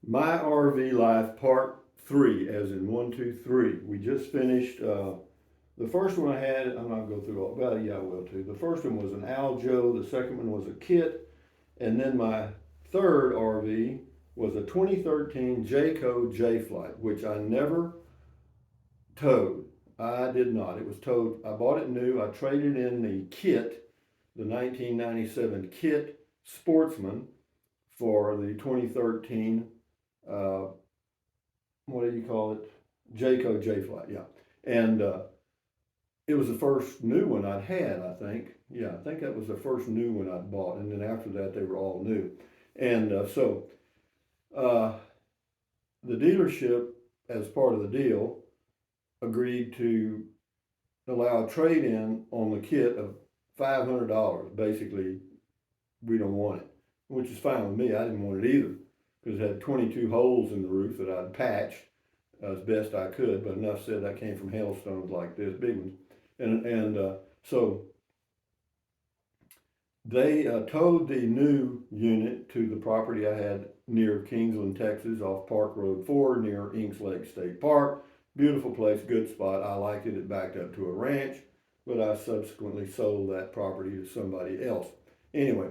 My RV life part three, as in one, two, three. We just finished the first one I had. I'm not gonna go through all. Well, yeah, I will too. The first one was an Aljo. The second one was a Kit, and then my third RV was a 2013 Jayco J Flight, which I never towed. I did not. It was towed. I bought it new. I traded in the Kit, the 1997 Kit Sportsman, for the 2013 uh, what do you call it? Jayco J Flight, yeah. And it was the first new one I'd had, I think. Yeah, I think that was the first new one I'd bought. And then after that, they were all new. And uh, the dealership, as part of the deal, agreed to allow a trade in on the kit of $500. Basically, we don't want it, which is fine with me. I didn't want it either because it had 22 holes in the roof that I'd patched as best I could, but enough said that came from hailstones like this, big ones. So they towed the new unit to the property I had near Kingsland, Texas, off Park Road 4, near Inks Lake State Park. Beautiful place, good spot. I liked it. It backed up to a ranch, but I subsequently sold that property to somebody else. Anyway,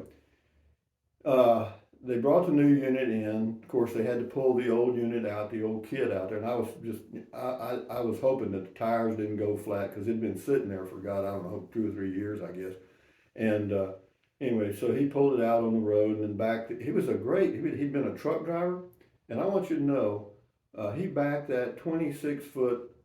they brought the new unit in. Of course, they had to pull the old unit out, the old kit out there, and I was just, I was hoping that the tires didn't go flat because it'd been sitting there for God, I don't know, 2 or 3 years, I guess. And anyway, so he pulled it out on the road and then backed it. He was a great, he'd been a truck driver, and I want you to know, he backed that 26-foot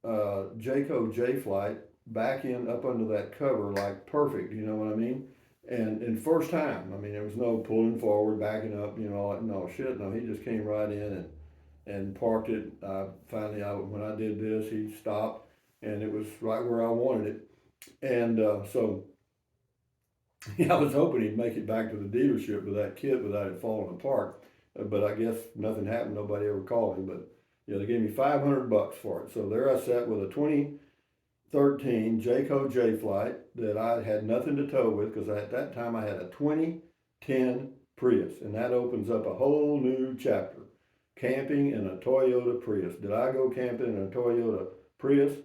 Jayco J Flight back in up under that cover like perfect. You know what I mean? And first time, I mean, there was no pulling forward, backing up, you know, no shit. No, he just came right in and parked it. Finally, when I did this, he stopped, and it was right where I wanted it. And so, yeah, I was hoping he'd make it back to the dealership with that kit without it falling apart. But I guess nothing happened. Nobody ever called him. But yeah, they gave me $500 for it. So there I sat with a 2013 Jayco J Flight that I had nothing to tow with because at that time I had a 2010 Prius, and that opens up a whole new chapter. Camping in a Toyota Prius. Did I go camping in a Toyota Prius?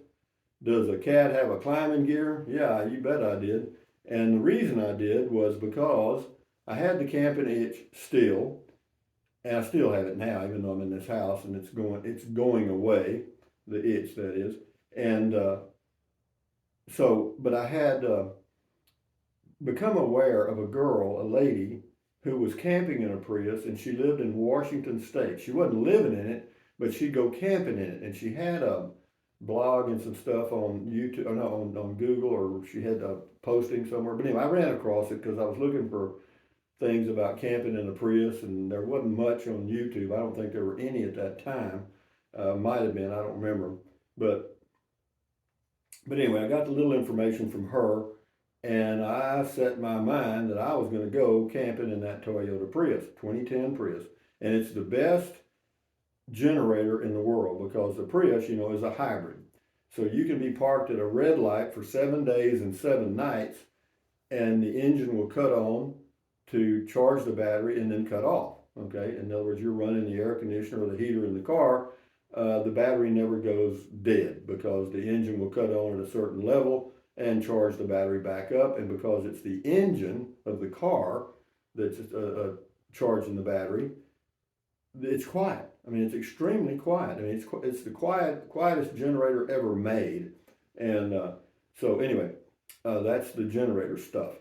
Does a cat have a climbing gear? Yeah, you bet I did. And the reason I did was because I had the camping itch still, and I still have it now, even though I'm in this house and it's going away, the itch that is. And but I had become aware of a girl, a lady, who was camping in a Prius, and she lived in Washington State. She wasn't living in it, but she'd go camping in it, and she had a blog and some stuff on YouTube, or no, on Google, or she had a posting somewhere. But anyway, I ran across it because I was looking for things about camping in a Prius, and there wasn't much on YouTube. I don't think there were any at that time. Might have been, I don't remember. But anyway, I got the little information from her, and I set my mind that I was going to go camping in that Toyota Prius, 2010 Prius. And it's the best generator in the world because the Prius, you know, is a hybrid. So you can be parked at a red light for 7 days and 7 nights, and the engine will cut on to charge the battery and then cut off. Okay, in other words, you're running the air conditioner or the heater in the car. The battery never goes dead because the engine will cut on at a certain level and charge the battery back up. And because it's the engine of the car that's charging the battery, it's quiet. I mean, it's extremely quiet. I mean, it's the quietest generator ever made. And so anyway, that's the generator stuff.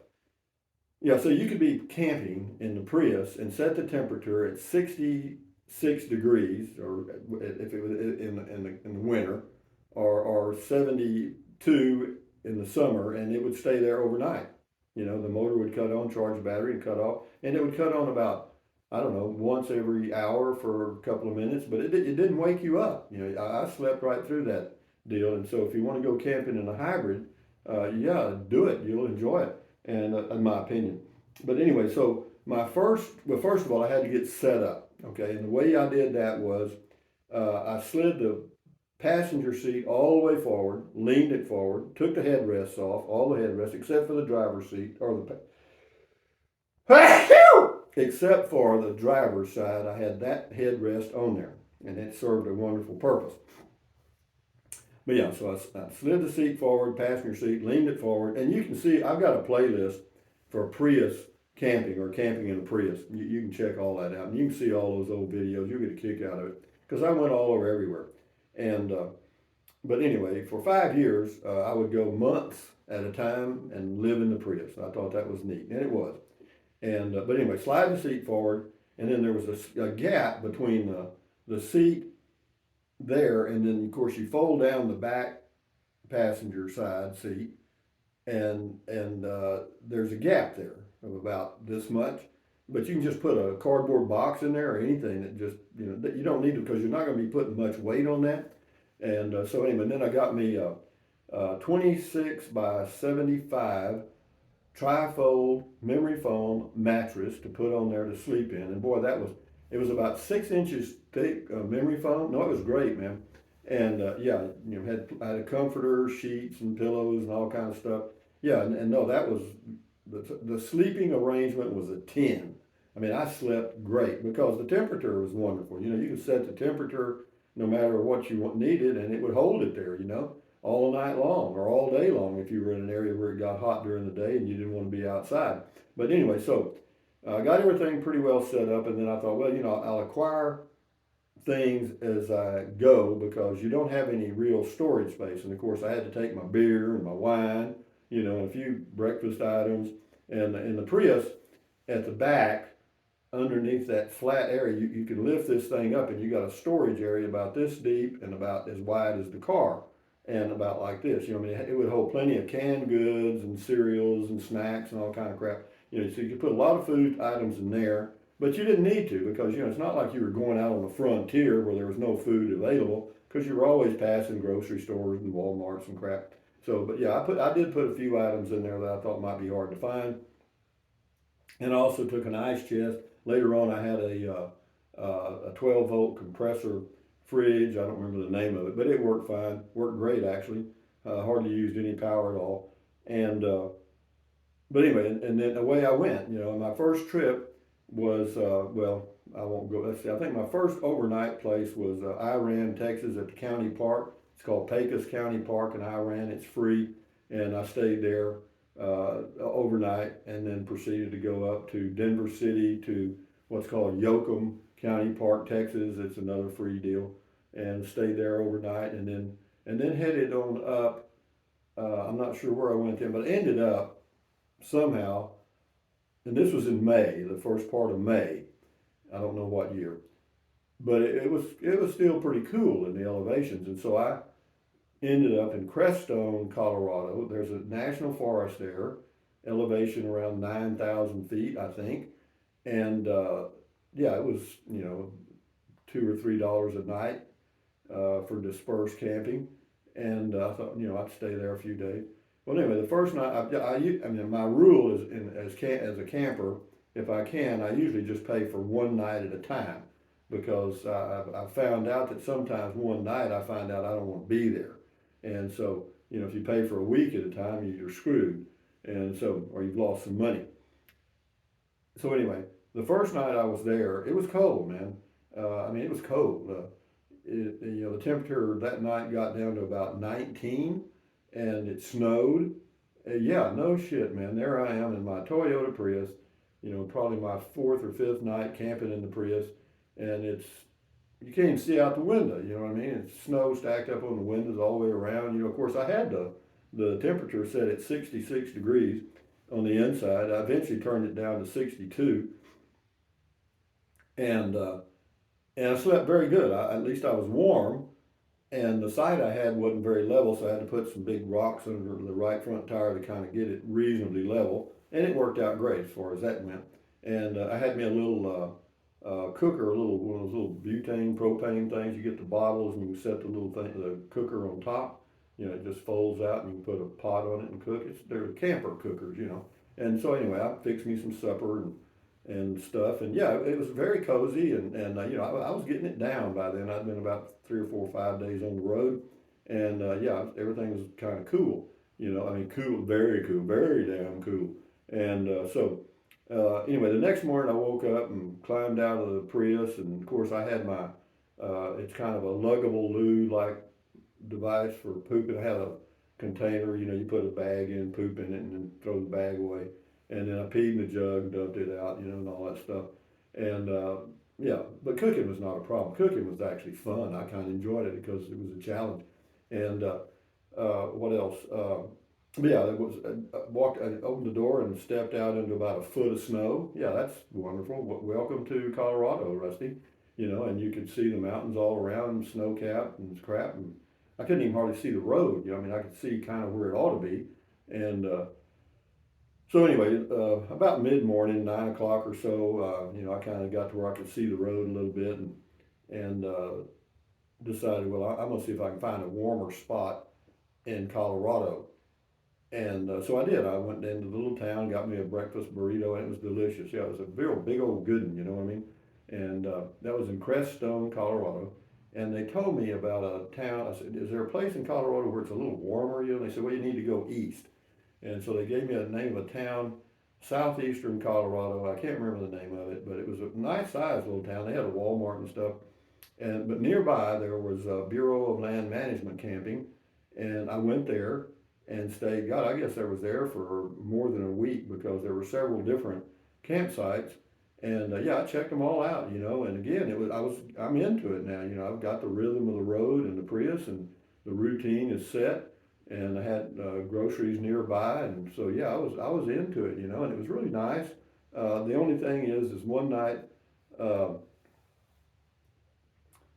Yeah, so you could be camping in the Prius and set the temperature at 66 degrees, or if it was in the winter, or 72 in the summer, and it would stay there overnight. You know, the motor would cut on, charge the battery, and cut off, and it would cut on about, I don't know, once every hour for a couple of minutes, but it didn't wake you up. You know, I slept right through that deal, and so if you want to go camping in a hybrid, yeah, do it. You'll enjoy it, and in my opinion. But anyway, so first of all, I had to get set up. Okay, and the way I did that was I slid the passenger seat all the way forward, leaned it forward, took the headrests off, all the headrests except for the driver's seat or the except for the driver's side, I had that headrest on there, and it served a wonderful purpose. But yeah, so I slid the seat forward, passenger seat, leaned it forward, and you can see I've got a playlist for Prius camping or camping in a Prius. You can check all that out, and you can see all those old videos. You'll get a kick out of it because I went all over everywhere. And but anyway, for 5 years, I would go months at a time and live in the Prius. I thought that was neat, and it was. And but anyway, slide the seat forward, and then there was a gap between the seat there, and then of course you fold down the back passenger side seat, and there's a gap there of about this much. But you can just put a cardboard box in there or anything that just that you don't need to because you're not going to be putting much weight on that. And so anyway, then I got me a 26 by 75 trifold memory foam mattress to put on there to sleep in. And boy, it was about 6 inches thick memory foam. No, it was great, man. And yeah, I had a comforter, sheets, and pillows, and all kinds of stuff. Yeah, and no, that was the sleeping arrangement was a 10. I mean, I slept great because the temperature was wonderful. You could set the temperature no matter what you needed, and it would hold it there. All night long or all day long if you were in an area where it got hot during the day and you didn't want to be outside. But anyway, so I got everything pretty well set up, and then I thought, well, I'll acquire things as I go because you don't have any real storage space. And of course, I had to take my beer and my wine, and a few breakfast items. And in the Prius, at the back, underneath that flat area, you can lift this thing up, and you got a storage area about this deep and about as wide as the car, and about like this. It would hold plenty of canned goods and cereals and snacks and all kind of crap. So you could put a lot of food items in there, but you didn't need to because it's not like you were going out on the frontier where there was no food available because you were always passing grocery stores and Walmarts and crap. So, but yeah, I did put a few items in there that I thought might be hard to find, and I also took an ice chest. Later on, I had a 12-volt compressor fridge. I don't remember the name of it, but it worked fine. Worked great actually. Hardly used any power at all. And but anyway, and then away I went. My first trip was well, I won't go. Let's see. I think my first overnight place was Iran, Texas, at the county park. It's called Pecos County Park in Iran. It's free, and I stayed there overnight, and then proceeded to go up to Denver City to what's called Yoakum County Park, Texas. It's another free deal, and stayed there overnight, and then headed on up. I'm not sure where I went then, but I ended up somehow, and this was in May, the first part of May. I don't know what year, but it was still pretty cool in the elevations, and so I ended up in Crestone, Colorado. There's a national forest there, elevation around 9,000 feet, I think. And yeah, it was, $2 or $3 a night for dispersed camping. And I thought, I'd stay there a few days. Well, anyway, the first night, I mean, my rule is as a camper, if I can, I usually just pay for one night at a time because I found out that sometimes one night I find out I don't want to be there. And so, if you pay for a week at a time, you're screwed. And so, or you've lost some money. So anyway, the first night I was there, it was cold, man. I mean, it was cold. The temperature that night got down to about 19, and it snowed. Yeah, no shit, man. There I am in my Toyota Prius, probably my fourth or fifth night camping in the Prius, and you can't even see out the window, you know what I mean? It's snow stacked up on the windows all the way around. Of course, I had the temperature set at 66 degrees on the inside. I eventually turned it down to 62, and I slept very good. At least I was warm, and the side I had wasn't very level, so I had to put some big rocks under the right front tire to kind of get it reasonably level, and it worked out great as far as that went. And I had me a little cooker, one of those little butane, propane things. You get the bottles and you set the little thing, the cooker on top. It just folds out and you can put a pot on it and cook. They're camper cookers, And so anyway, I fixed me some supper and stuff. And yeah, it was very cozy. And I was getting it down by then. I'd been about 3 or 4 or 5 days on the road. And yeah, everything was kind of cool. I mean, cool, very damn cool. And so Anyway, the next morning I woke up and climbed out of the Prius, and of course I had my, it's kind of a luggable loo like device for pooping. I had a container, you put a bag in, poop in it, and then throw the bag away. And then I peed in the jug, dumped it out, and all that stuff. And yeah, but cooking was not a problem. Cooking was actually fun. I kind of enjoyed it because it was a challenge. And what else? Yeah, it was. I opened the door and stepped out into about a foot of snow. Yeah, that's wonderful. Welcome to Colorado, Rusty. And you could see the mountains all around, snow capped and crap. And I couldn't even hardly see the road. I mean, I could see kind of where it ought to be. And so anyway, about mid morning, 9 o'clock or so, I kind of got to where I could see the road a little bit, and decided, well, I'm gonna see if I can find a warmer spot in Colorado. And so I did. I went into the little town, got me a breakfast burrito, and it was delicious. Yeah, it was a real big old good one, you know what I mean? And that was in Creststone, Colorado. And they told me about a town. I said, "Is there a place in Colorado where it's a little warmer?" And they said, "Well, you need to go east." And so they gave me a name of a town, southeastern Colorado. I can't remember the name of it, but it was a nice sized little town. They had a Walmart and stuff. And but nearby there was a Bureau of Land Management camping, and I went there and stayed. God, I guess I was there for more than a week because there were several different campsites, and yeah, I checked them all out. And again, I'm into it now. I've got the rhythm of the road and the Prius, and the routine is set, and I had groceries nearby, and so yeah, I was into it. And it was really nice. The only thing is one night. Uh,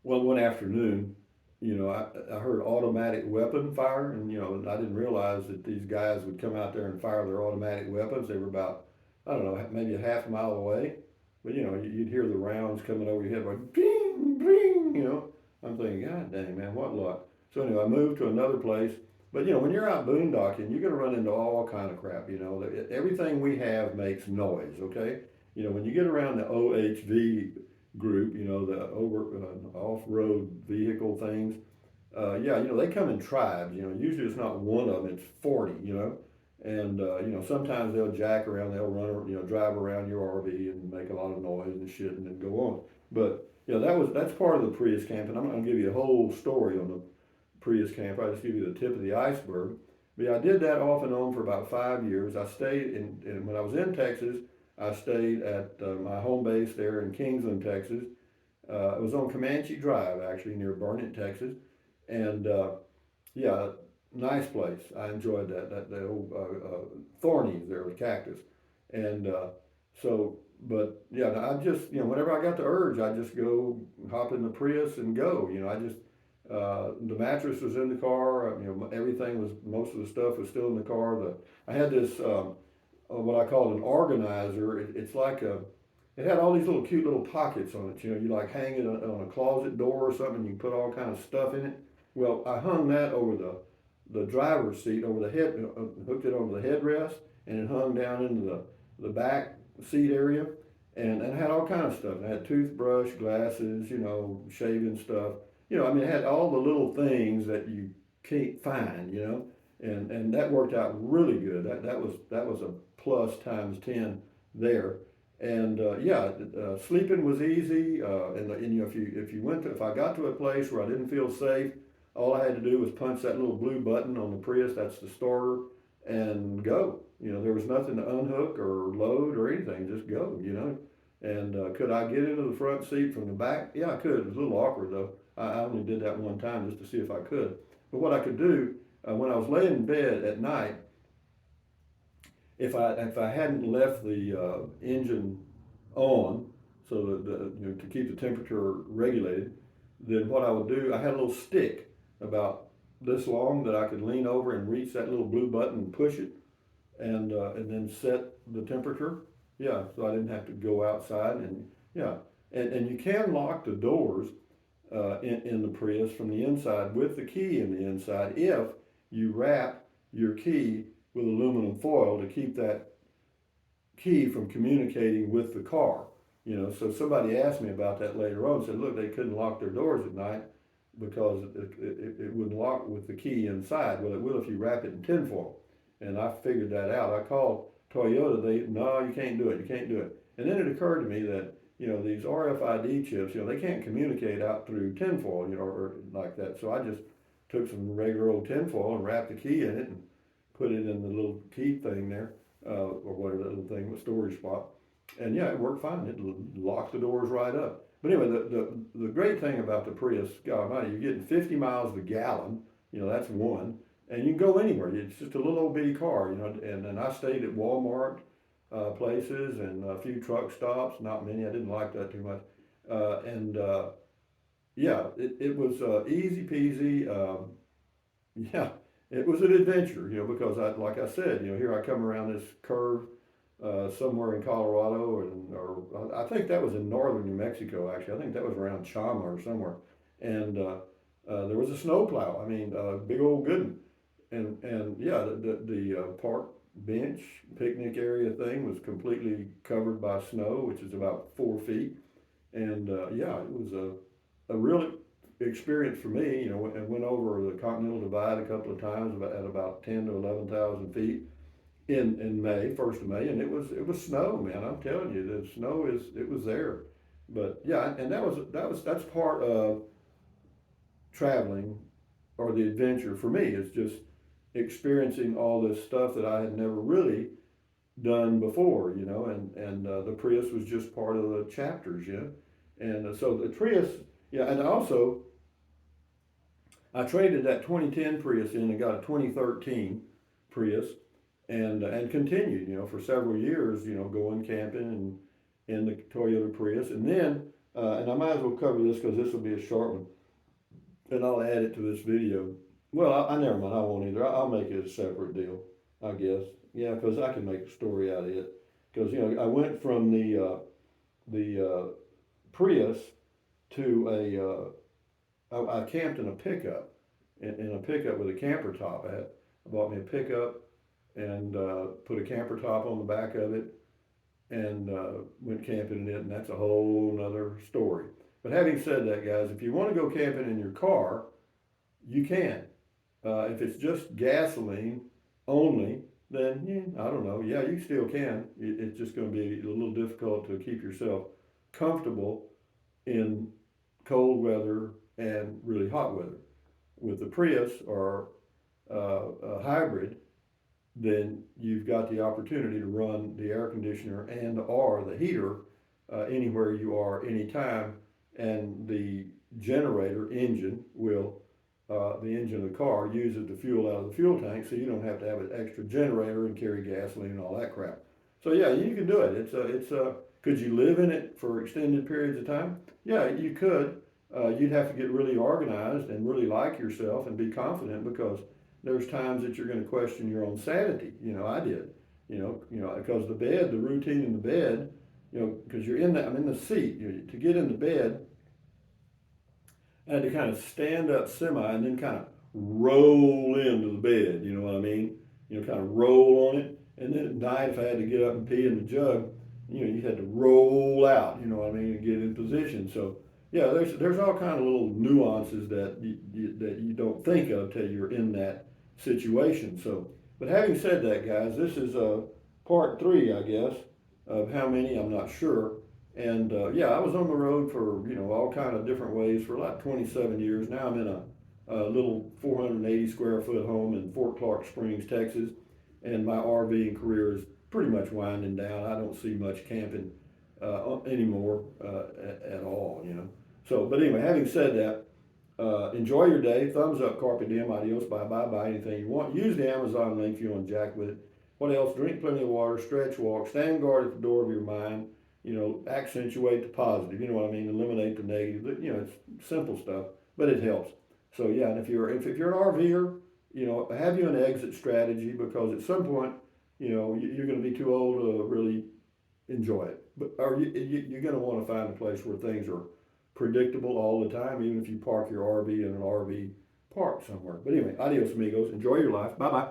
well, one afternoon, I heard automatic weapon fire, and I didn't realize that these guys would come out there and fire their automatic weapons. They were about, I don't know, maybe a half mile away, but you'd hear the rounds coming over your head like bing, bing. I'm thinking, God dang man, what luck. So anyway, I moved to another place. But when you're out boondocking, you're gonna run into all kind of crap. Everything we have makes noise. Okay. When you get around the OHV group, the off-road vehicle things. Yeah, they come in tribes. Usually it's not one of them; it's 40. And sometimes they'll jack around, they'll run, drive around your RV and make a lot of noise and shit, and then go on. But that's part of the Prius camp, and I'm not gonna give you a whole story on the Prius camp. I just give you the tip of the iceberg. But yeah, I did that off and on for about 5 years. I stayed and when I was in Texas, I stayed at my home base there in Kingsland, Texas. It was on Comanche Drive, actually, near Burnet, Texas. And yeah, nice place. I enjoyed that. The old thornies there with cactus. And but yeah, I just, whenever I got the urge, I just go hop in the Prius and go. I just, the mattress was in the car. Everything was, most of the stuff was still in the car. I had this what I call an organizer. It's like it had all these little cute little pockets on it. You like hang it on a closet door or something. You can put all kind of stuff in it. Well, I hung that over the driver's seat, over the head, hooked it over the headrest, and it hung down into the back seat area, and it had all kind of stuff. It had toothbrush, glasses, shaving stuff. I mean, it had all the little things that you can't find. And that worked out really good. That was a plus times 10 there. And yeah, sleeping was easy. And if I got to a place where I didn't feel safe, all I had to do was punch that little blue button on the Prius. That's the starter, and go. There was nothing to unhook or load or anything. Just go. And could I get into the front seat from the back? Yeah, I could. It was a little awkward though. I only did that one time just to see if I could. But what I could do when I was laying in bed at night, if I hadn't left the engine on, so that to keep the temperature regulated, then what I would do, I had a little stick about this long that I could lean over and reach that little blue button and push it, and then set the temperature. Yeah, so I didn't have to go outside, and yeah, and you can lock the doors in the Prius from the inside with the key in the inside if you wrap your key with aluminum foil to keep that key from communicating with the car. So somebody asked me about that later on. Said, look, they couldn't lock their doors at night because it wouldn't lock with the key inside. Well, it will if you wrap it in tinfoil. And I figured that out. I Toyota, no, you can't do it, you can't do it. And then it occurred to me that, these RFID chips, they can't communicate out through tinfoil, or like that. So I just took some regular old tinfoil and wrapped the key in it and put it in the little key thing there, or whatever that little thing, the storage spot. And yeah, it worked fine. It locked the doors right up. But anyway, the great thing about the Prius, God Almighty, you're getting 50 miles a gallon. That's one, and you can go anywhere. It's just a little old bitty car. And then I stayed at Walmart places and a few truck stops. Not many. I didn't like that too much. And yeah, it was easy peasy. Yeah, it was an adventure. Because like I said, here I come around this curve somewhere in Colorado, or I think that was in northern New Mexico. Actually, I think that was around Chama or somewhere, and there was a snowplow. I mean, big old good one, and yeah, the park bench picnic area thing was completely covered by snow, which is about 4 feet, and yeah, it was a real experience for me. And went over the Continental Divide a couple of times at about 10 to 11,000 feet in May, 1st of May, and it was snow, man. I'm telling you, the snow it was there. But yeah, and that's part of traveling, or the adventure for me, is just experiencing all this stuff that I had never really done before, and the Prius was just part of the chapters, and so the Prius, yeah, and also I traded that 2010 Prius in and got a 2013 Prius, and continued, for several years, going camping and in the Toyota Prius, and then and I might as well cover this because this will be a short one, and I'll add it to this video. Well, I never mind. I won't either. I'll make it a separate deal, I guess. Yeah, because I can make a story out of it. Because I went from the Prius to I camped in a pickup, in a pickup with a camper top. I bought me a pickup and put a camper top on the back of it, and went camping in it, and that's a whole nother story. But having said that, guys, if you want to go camping in your car, you can. If it's just gasoline only, then yeah, I don't know. Yeah, you still can. It's just going to be a little difficult to keep yourself comfortable in cold weather and really hot weather. With the Prius or a hybrid, then you've got the opportunity to run the air conditioner and or the heater anywhere you are, anytime, and the generator engine will, the engine of the car uses the fuel out of the fuel tank, so you don't have to have an extra generator and carry gasoline and all that crap. So yeah, you can do it. Could you live in it for extended periods of time? Yeah, you could. You'd have to get really organized and really like yourself and be confident, because there's times that you're going to question your own sanity. I did. Because the routine in the bed, because I'm in the seat. To get in the bed, I had to kind of stand up semi and then kind of roll into the bed. You know what I mean? Kind of roll on it. And then at night, if I had to get up and pee in the jug, you had to roll out. You know what I mean, and get in position. So yeah, there's all kind of little nuances that you don't think of till you're in that situation. So, but having said that, guys, this is part 3, I guess, of how many, I'm not sure. And yeah, I was on the road for all kind of different ways for like 27 years. Now I'm in a little 480 square foot home in Fort Clark Springs, Texas, and my RVing career is pretty much winding down. I don't see much camping anymore at all. So, but anyway, having said that, enjoy your day. Thumbs up, carpe diem, adios, bye bye, buy anything you want. Use the Amazon link if you want to jack with it. What else? Drink plenty of water, stretch, walk, stand guard at the door of your mind. Accentuate the positive. You know what I mean? Eliminate the negative. It's simple stuff, but it helps. So yeah, and if you're an RVer, have you an exit strategy, because at some point, you're going to be too old to really enjoy it. But you're going to want to find a place where things are predictable all the time, even if you park your RV in an RV park somewhere. But anyway, adios amigos. Enjoy your life. Bye bye.